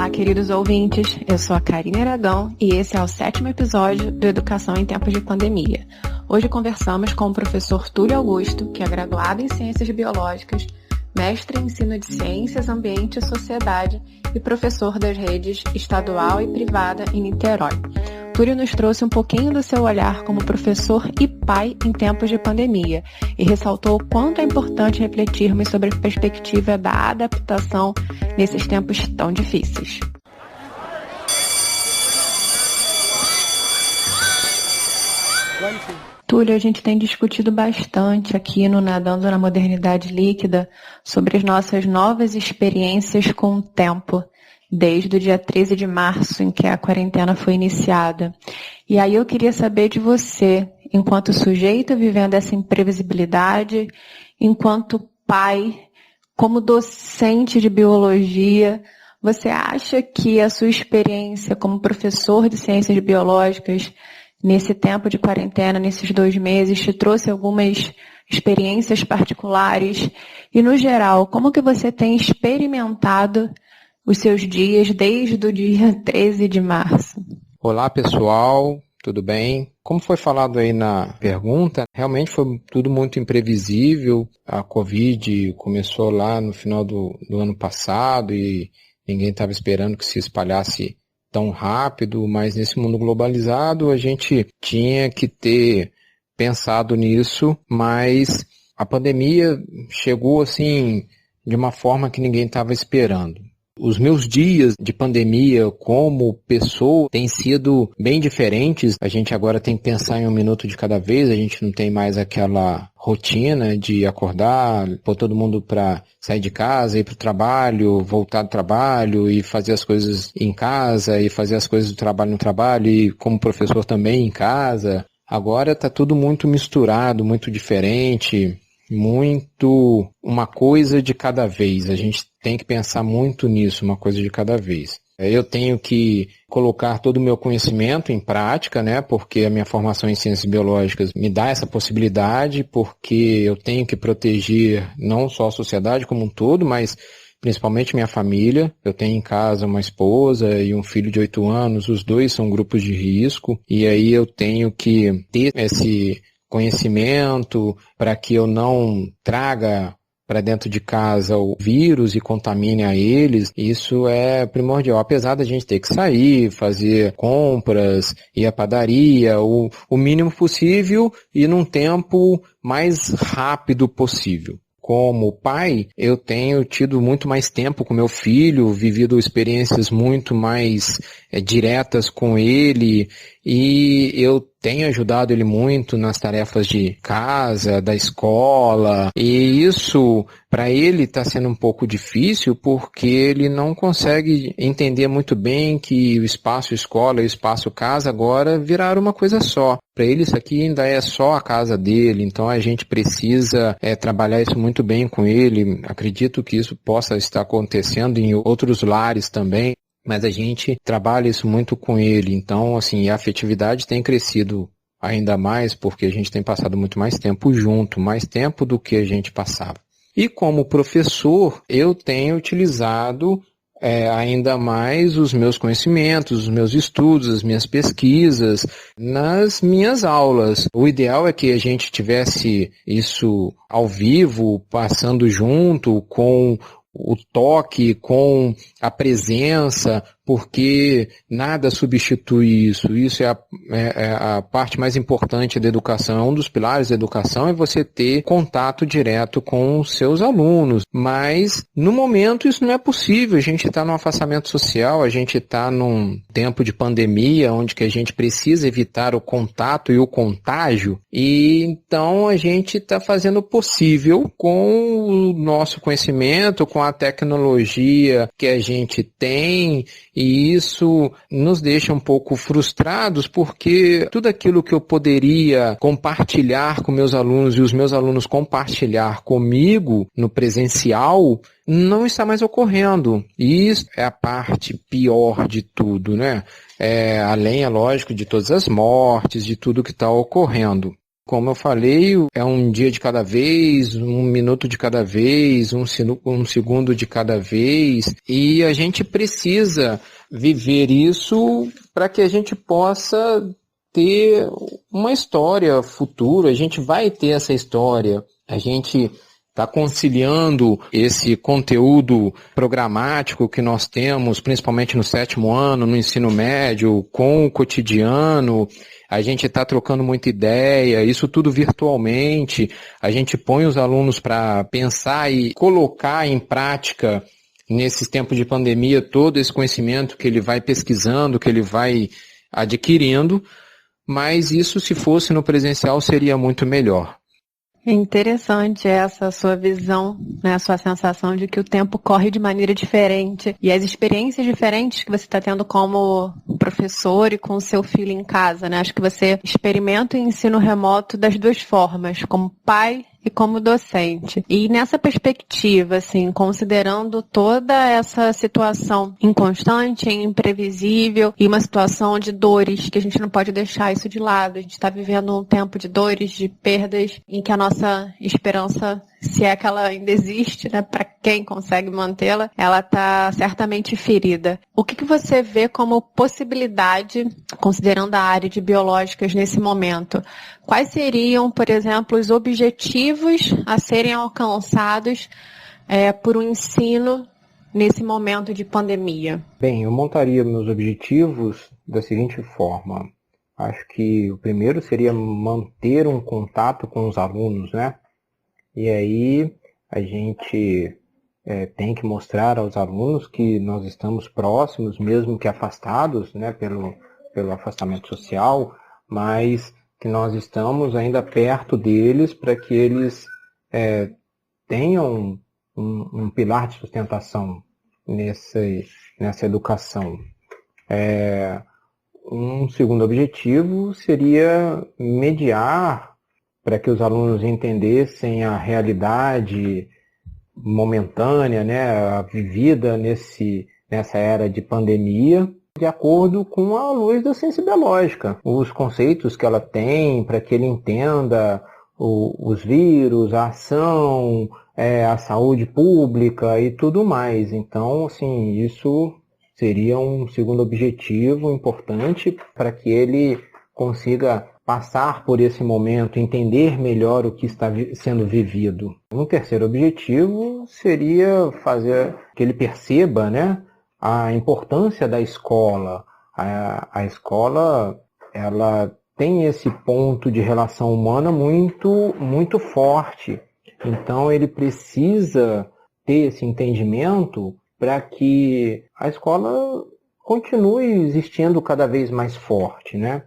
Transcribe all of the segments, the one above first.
Olá, queridos ouvintes, eu sou a Karine Aragão e esse é o 7º episódio do Educação em Tempos de Pandemia. Hoje conversamos com o professor Túlio Augusto, que é graduado em Ciências Biológicas, mestre em Ensino de Ciências, Ambiente e Sociedade e professor das redes estadual e privada em Niterói. Túlio nos trouxe um pouquinho do seu olhar como professor e pai em tempos de pandemia e ressaltou o quanto é importante refletirmos sobre a perspectiva da adaptação nesses tempos tão difíceis. Túlio, a gente tem discutido bastante aqui no Nadando na Modernidade Líquida sobre as nossas novas experiências com o tempo, desde o dia 13 de março, em que a quarentena foi iniciada. E aí eu queria saber de você, enquanto sujeito vivendo essa imprevisibilidade, enquanto pai, como docente de biologia, você acha que a sua experiência como professor de ciências biológicas nesse tempo de quarentena, nesses 2 meses, te trouxe algumas experiências particulares? E, no geral, como que você tem experimentado os seus dias desde o dia 13 de março? Olá, pessoal, tudo bem? Como foi falado aí na pergunta, realmente foi tudo muito imprevisível. A Covid começou lá no final do ano passado e ninguém estava esperando que se espalhasse tão rápido, mas nesse mundo globalizado a gente tinha que ter pensado nisso, mas a pandemia chegou assim de uma forma que ninguém estava esperando. Os meus dias de pandemia como pessoa têm sido bem diferentes. A gente agora tem que pensar em 1 minuto de cada vez, a gente não tem mais aquela rotina de acordar, pôr todo mundo para sair de casa, ir para o trabalho, voltar do trabalho e fazer as coisas em casa e fazer as coisas do trabalho no trabalho e como professor também em casa. Agora está tudo muito misturado, muito diferente. Muito uma coisa de cada vez, a gente tem que pensar muito nisso, uma coisa de cada vez. Eu tenho que colocar todo o meu conhecimento em prática, né, porque a minha formação em ciências biológicas me dá essa possibilidade, porque eu tenho que proteger não só a sociedade como um todo, mas principalmente minha família. Eu tenho em casa uma esposa e um filho de 8 anos, os dois são grupos de risco, e aí eu tenho que ter esse conhecimento para que eu não traga para dentro de casa o vírus e contamine a eles. Isso é primordial. Apesar da gente ter que sair, fazer compras, ir à padaria, o mínimo possível e num tempo mais rápido possível. Como pai, eu tenho tido muito mais tempo com meu filho, vivido experiências muito mais diretas com ele e eu tenho ajudado ele muito nas tarefas de casa, da escola, e isso para ele está sendo um pouco difícil porque ele não consegue entender muito bem que o espaço escola e o espaço casa agora viraram uma coisa só. Para ele isso aqui ainda é só a casa dele, então a gente precisa trabalhar isso muito bem com ele. Acredito que isso possa estar acontecendo em outros lares também, mas a gente trabalha isso muito com ele. Então, assim, a afetividade tem crescido ainda mais porque a gente tem passado muito mais tempo junto, mais tempo do que a gente passava. E como professor, eu tenho utilizado ainda mais os meus conhecimentos, os meus estudos, as minhas pesquisas nas minhas aulas. O ideal é que a gente tivesse isso ao vivo, passando junto com o toque, com a presença, porque nada substitui isso. Isso é a parte mais importante da educação. Um dos pilares da educação é você ter contato direto com os seus alunos. Mas, no momento, isso não é possível. A gente está num afastamento social, a gente está num tempo de pandemia, onde que a gente precisa evitar o contato e o contágio. E, então, a gente está fazendo o possível com o nosso conhecimento, com a tecnologia que a gente tem. E isso nos deixa um pouco frustrados porque tudo aquilo que eu poderia compartilhar com meus alunos e os meus alunos compartilhar comigo no presencial não está mais ocorrendo. E isso é a parte pior de tudo, né? Além, é lógico, de todas as mortes, de tudo que está ocorrendo. Como eu falei, é um dia de cada vez, um minuto de cada vez, um segundo de cada vez, e a gente precisa viver isso para que a gente possa ter uma história futura. A gente vai ter essa história. A gente está conciliando esse conteúdo programático que nós temos, principalmente no 7º ano, no ensino médio, com o cotidiano. A gente está trocando muita ideia, isso tudo virtualmente. A gente põe os alunos para pensar e colocar em prática, nesses tempos de pandemia, todo esse conhecimento que ele vai pesquisando, que ele vai adquirindo, mas isso, se fosse no presencial, seria muito melhor. É interessante essa sua visão, né, a sua sensação de que o tempo corre de maneira diferente e as experiências diferentes que você está tendo como professor e com o seu filho em casa, né? Acho que você experimenta o ensino remoto das duas formas, como pai e como docente. E nessa perspectiva, assim, considerando toda essa situação inconstante, imprevisível e uma situação de dores, que a gente não pode deixar isso de lado. A gente está vivendo um tempo de dores, de perdas, em que a nossa esperança, se é que ela ainda existe, né, para quem consegue mantê-la, ela está certamente ferida. O que você vê como possibilidade, considerando a área de biológicas nesse momento? Quais seriam, por exemplo, os objetivos a serem alcançados por um ensino nesse momento de pandemia? Bem, eu montaria meus objetivos da seguinte forma. Acho que o primeiro seria manter um contato com os alunos, né? E aí a gente tem que mostrar aos alunos que nós estamos próximos, mesmo que afastados, né, pelo afastamento social, mas que nós estamos ainda perto deles para que eles tenham um pilar de sustentação nessa educação. Um segundo objetivo seria mediar para que os alunos entendessem a realidade momentânea, né, vivida nessa era de pandemia, de acordo com a luz da ciência biológica, os conceitos que ela tem, para que ele entenda os vírus, a ação, a saúde pública e tudo mais. Então, assim, isso seria um segundo objetivo importante para que ele consiga passar por esse momento, entender melhor o que está sendo vivido. Um terceiro objetivo seria fazer que ele perceba, né, a importância da escola. A escola, ela tem esse ponto de relação humana muito, muito forte. Então, ele precisa ter esse entendimento para que a escola continue existindo cada vez mais forte, né?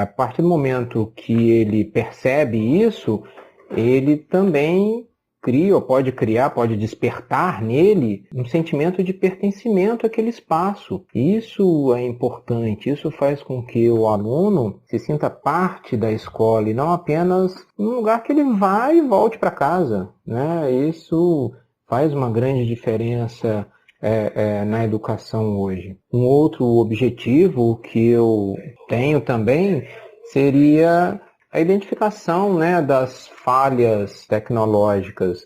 A partir do momento que ele percebe isso, ele também cria, ou pode criar, pode despertar nele um sentimento de pertencimento àquele espaço. Isso é importante, isso faz com que o aluno se sinta parte da escola e não apenas um lugar que ele vai e volte para casa, né? Isso faz uma grande diferença na educação hoje. Um outro objetivo que eu tenho também seria a identificação, né, das falhas tecnológicas,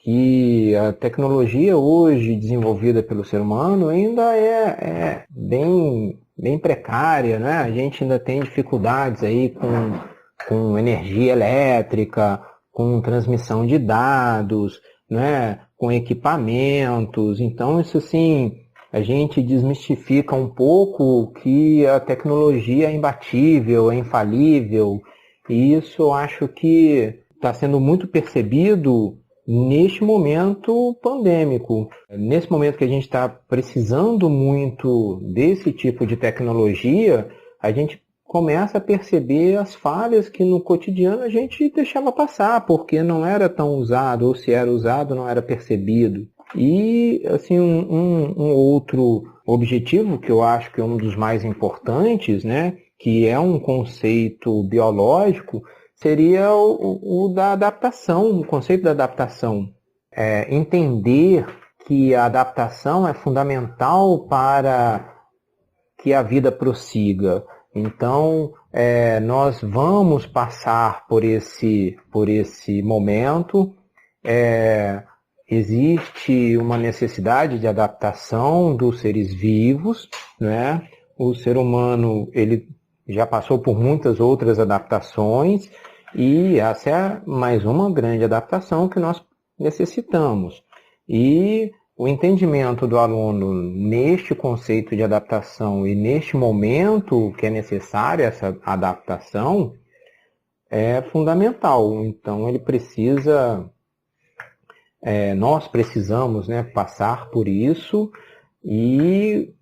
que a tecnologia hoje desenvolvida pelo ser humano ainda é bem precária, né? A gente ainda tem dificuldades aí com energia elétrica, com transmissão de dados, né, com equipamentos. Então, isso assim, a gente desmistifica um pouco que a tecnologia é imbatível, é infalível, e isso eu acho que está sendo muito percebido neste momento pandêmico. Nesse momento que a gente está precisando muito desse tipo de tecnologia, a gente começa a perceber as falhas que no cotidiano a gente deixava passar, porque não era tão usado, ou se era usado não era percebido. E assim, um outro objetivo que eu acho que é um dos mais importantes, né, que é um conceito biológico, seria o da adaptação, o conceito da adaptação. Entender que a adaptação é fundamental para que a vida prossiga. Então, nós vamos passar por esse momento. Existe uma necessidade de adaptação dos seres vivos, né? O ser humano, ele já passou por muitas outras adaptações e essa é mais uma grande adaptação que nós necessitamos. E o entendimento do aluno neste conceito de adaptação e neste momento que é necessária essa adaptação é fundamental. Então, ele precisa, nós precisamos, né, passar por isso, e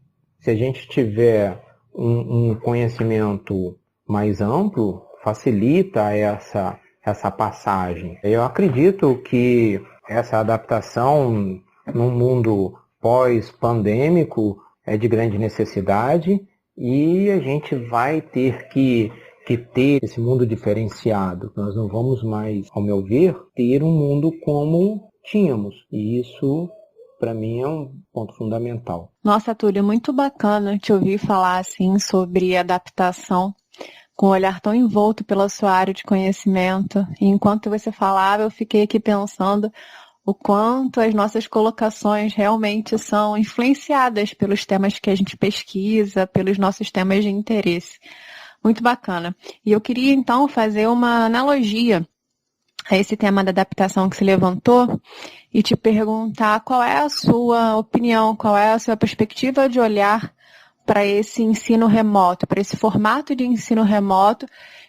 se a gente tiver um conhecimento mais amplo, facilita essa passagem. Eu acredito que essa adaptação num mundo pós-pandêmico é de grande necessidade e a gente vai ter que ter esse mundo diferenciado. Nós não vamos mais, ao meu ver, ter um mundo como tínhamos. E isso, para mim, é um ponto fundamental. Nossa, Túlio, muito bacana te ouvir falar assim sobre adaptação com um olhar tão envolto pela sua área de conhecimento. E enquanto você falava, eu fiquei aqui pensando o quanto as nossas colocações realmente são influenciadas pelos temas que a gente pesquisa, pelos nossos temas de interesse. Muito bacana. E eu queria, então, fazer uma analogia a esse tema da adaptação que se levantou e te perguntar qual é a sua opinião, qual é a sua perspectiva de olhar para esse ensino remoto, para esse formato de ensino remoto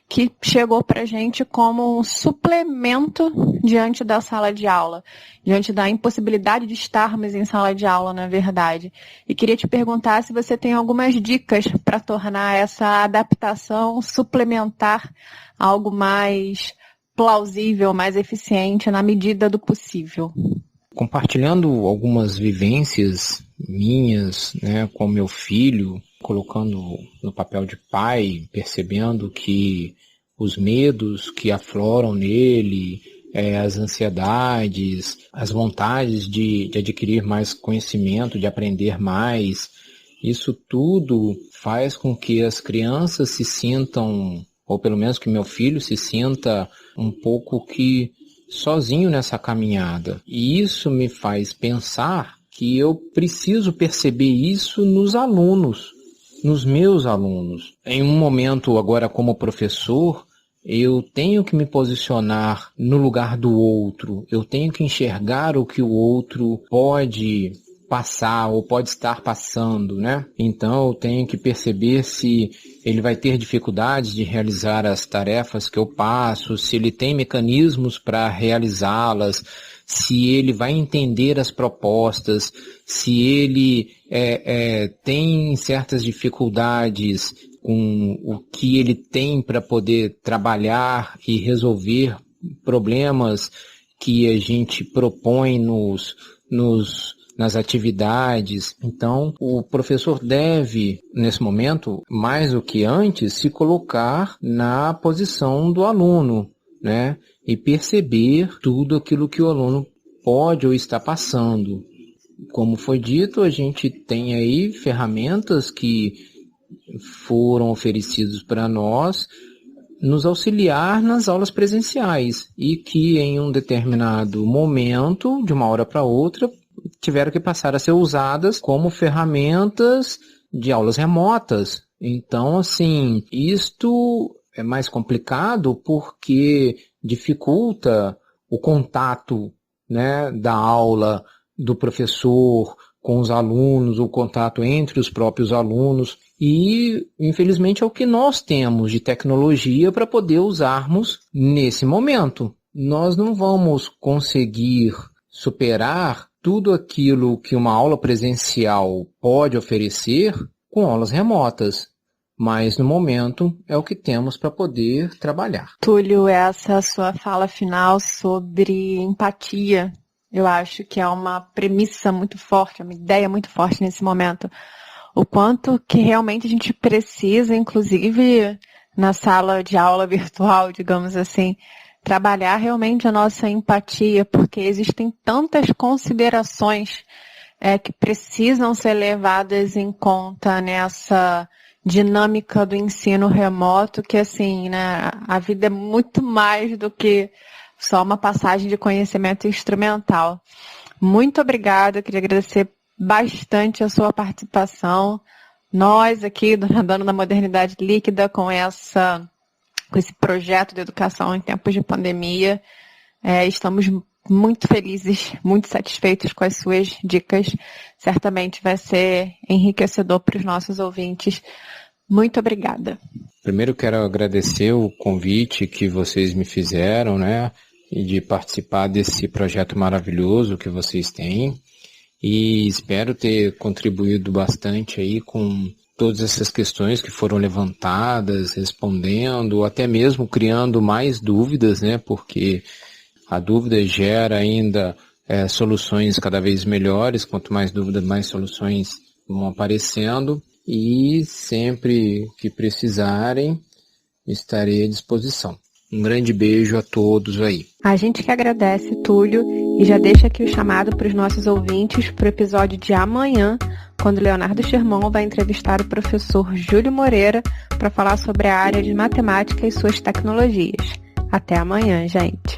que chegou para a gente como um suplemento diante da sala de aula, diante da impossibilidade de estarmos em sala de aula, na verdade. E queria te perguntar se você tem algumas dicas para tornar essa adaptação suplementar algo mais plausível, mais eficiente na medida do possível. Compartilhando algumas vivências minhas, né, com meu filho, colocando no papel de pai, percebendo que os medos que afloram nele, as ansiedades, as vontades de adquirir mais conhecimento, de aprender mais, isso tudo faz com que as crianças se sintam, ou pelo menos que meu filho se sinta um pouco que sozinho nessa caminhada. E isso me faz pensar que eu preciso perceber isso nos alunos, nos meus alunos. Em um momento agora como professor, eu tenho que me posicionar no lugar do outro, eu tenho que enxergar o que o outro pode passar ou pode estar passando, né? Então eu tenho que perceber se ele vai ter dificuldades de realizar as tarefas que eu passo, se ele tem mecanismos para realizá-las, se ele vai entender as propostas, se ele tem certas dificuldades com o que ele tem para poder trabalhar e resolver problemas que a gente propõe nas atividades. Então, o professor deve, nesse momento, mais do que antes, se colocar na posição do aluno, né? E perceber tudo aquilo que o aluno pode ou está passando. Como foi dito, a gente tem aí ferramentas que foram oferecidas para nós nos auxiliar nas aulas presenciais e que em um determinado momento, de uma hora para outra, tiveram que passar a ser usadas como ferramentas de aulas remotas. Então, assim, isto é mais complicado porque dificulta o contato, né, da aula do professor com os alunos, o contato entre os próprios alunos. E, infelizmente, é o que nós temos de tecnologia para poder usarmos nesse momento. Nós não vamos conseguir superar tudo aquilo que uma aula presencial pode oferecer com aulas remotas. Mas, no momento, é o que temos para poder trabalhar. Túlio, essa sua fala final sobre empatia, eu acho que é uma premissa muito forte, uma ideia muito forte nesse momento. O quanto que realmente a gente precisa, inclusive na sala de aula virtual, digamos assim, trabalhar realmente a nossa empatia, porque existem tantas considerações que precisam ser levadas em conta nessa dinâmica do ensino remoto, que assim, né, a vida é muito mais do que só uma passagem de conhecimento instrumental. Muito obrigada, queria agradecer bastante a sua participação. Nós aqui do Nadando na Modernidade Líquida, com esse projeto de educação em tempos de pandemia, estamos muito felizes, muito satisfeitos com as suas dicas. Certamente vai ser enriquecedor para os nossos ouvintes. Muito obrigada. Primeiro quero agradecer o convite que vocês me fizeram, né? E de participar desse projeto maravilhoso que vocês têm. E espero ter contribuído bastante aí com todas essas questões que foram levantadas, respondendo, até mesmo criando mais dúvidas, né? Porque a dúvida gera ainda soluções cada vez melhores. Quanto mais dúvidas, mais soluções vão aparecendo. E sempre que precisarem, estarei à disposição. Um grande beijo a todos aí. A gente que agradece, Túlio, e já deixa aqui o chamado para os nossos ouvintes para o episódio de amanhã, quando Leonardo Sherman vai entrevistar o professor Júlio Moreira para falar sobre a área de matemática e suas tecnologias. Até amanhã, gente!